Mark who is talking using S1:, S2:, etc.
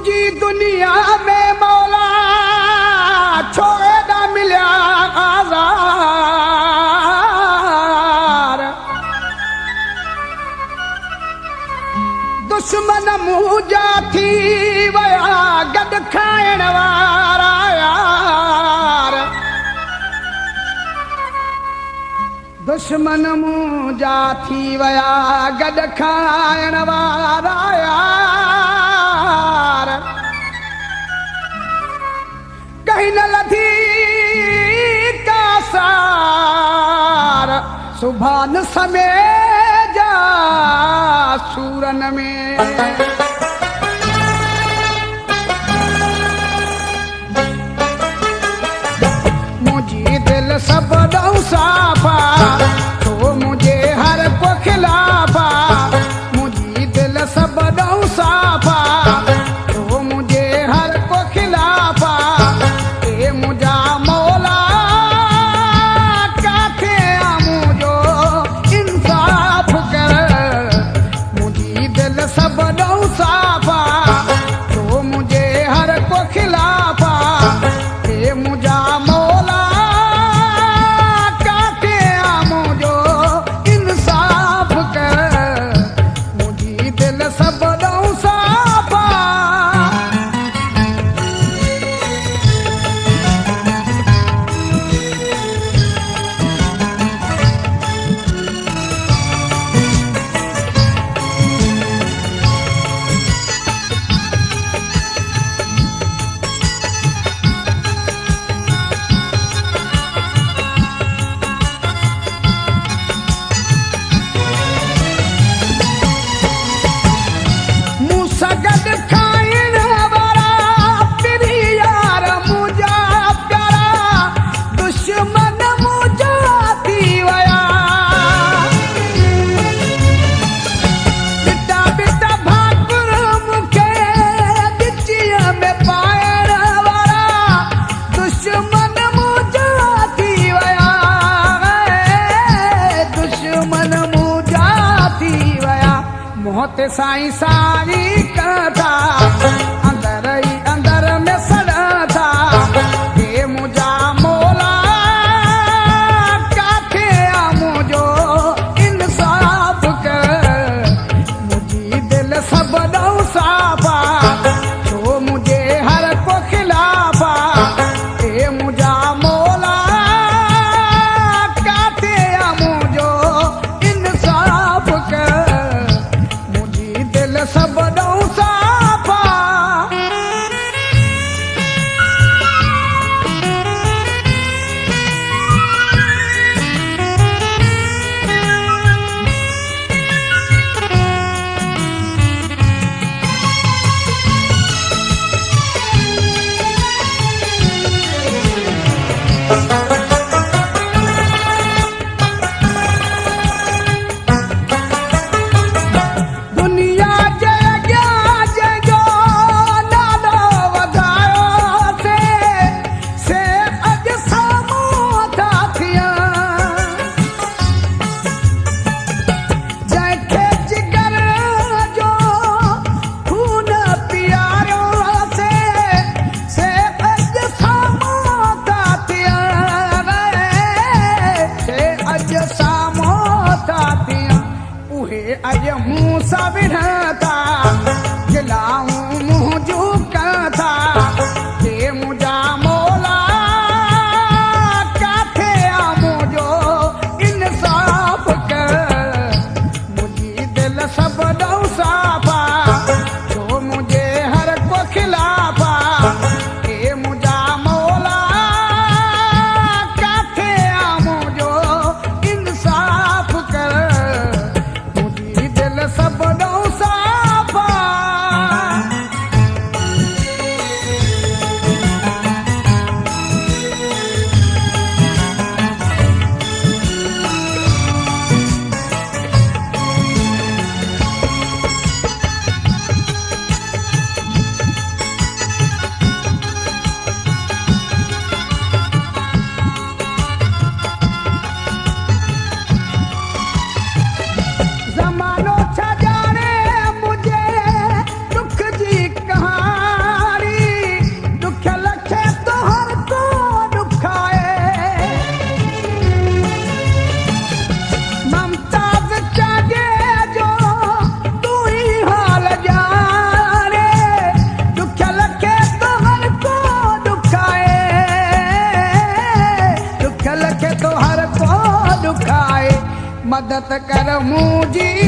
S1: तुझी दुनिया में मौला छोड़े न मिलिया आज़ार। दुश्मन मुंहिंजा थी विया गॾु खाइण वारा यार। दुश्मन मुंहिंजा थी विया गॾु खाइण वारा यार। कहीं न लधी कासार सुभान समेजा सूरन में। मुझी दिल सब दऊ साफा तो मुझे हर को खिलाफा। मुझी दिल सब दऊ साफा तो मुझे हर को खिलाफा। ए मुझा मौला काथे मुझो इंसाफ कर। मुझी दिल सब दऊ साफा तो मुझे हर को खिलाफा। ए मुझा मौला काथे मुझो इंसाफ कर। मुझी दिल सब दऊ साफा। मूंसां गॾु खाइण वारा पिरी यार मुंहिंजा प्यारा। दुश्मन मुंहिंजा थी विया बिटा बिटा भाकुर मूंखे ॻिचीअ में पाइण वारा। दुश्मन मुंहिंजा थी विया दुश्मन मुंहिंजा थी विया। मुंहं ते साईं सारी कथा अंदर ई अंदर में सड़था। हे मुंहिंजा मौला काथे मुंहिंजो इंसाफ कर। मुंहिंजी दिल सब दऊ साफा तो मुझे हर को खिलाफा। हे मुंहिंजा मौला काथे मुंहिंजो इंसाफ कर। मुंहिंजी दिल सब दऊ साफा। दुनिया जे अॻियां जंहिंजो नालो वधायो से अॼु साम्हूं था थियनि। जंहिंखे जिगर जो खून पीआरियो से अॼु साम्हूं था थियनि। से अॼु साम्हूं था थियनि। उहे अॼु मूं सां विढ़ंदा गिलाऊं मुंहुं जूं कथा। हे मुंहिंजा मौला काथे मुंहिंजो इंसाफ कर। मुंहिंजी दिल सब दऊ साफा तो मुझे हर को खिलाफा। हे मुंहिंजा मौला काथे मुंहिंजो इंसाफ कर। मुंहिंजी दिल सब दऊ साफा। मदद कर मुझी